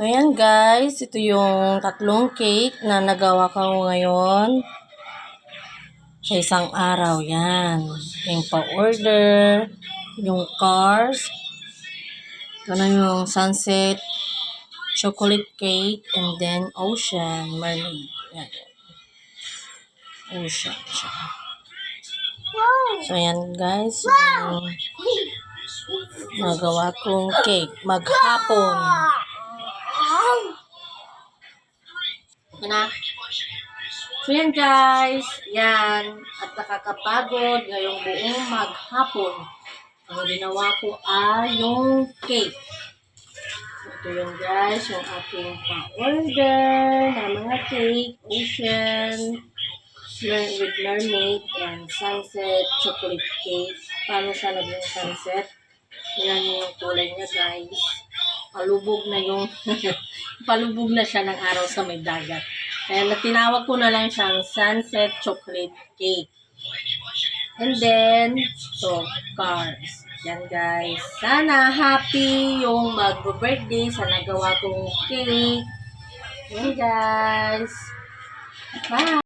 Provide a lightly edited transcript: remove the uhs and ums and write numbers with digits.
So, yan guys. Ito yung tatlong cake na nagawa ko ngayon. Sa isang araw, yan. Yung pa-order, yung cars. Ito na yung sunset, chocolate cake, and then ocean, mermaid. Yan. Ocean siya. So, yan guys. Yung nagawa kong cake. Maghapon. Okay na. So, yan guys. Yan. At nakakapagod ngayong buong maghapon. Ang ginawa ko ay yung cake. Ito yun guys. Yung aking pa-order na mga cake. Ocean. With mermaid and sunset chocolate cake. Paano siya naging sunset? Yan yung kulay niya guys. Palubog na yung palubog na siya ng araw sa may dagat. Kaya tinawag ko na lang siyang sunset chocolate cake. And then, so, cars. Yan guys. Sana happy yung mag-birthday sa nagawa kong cake. Yan guys. Bye!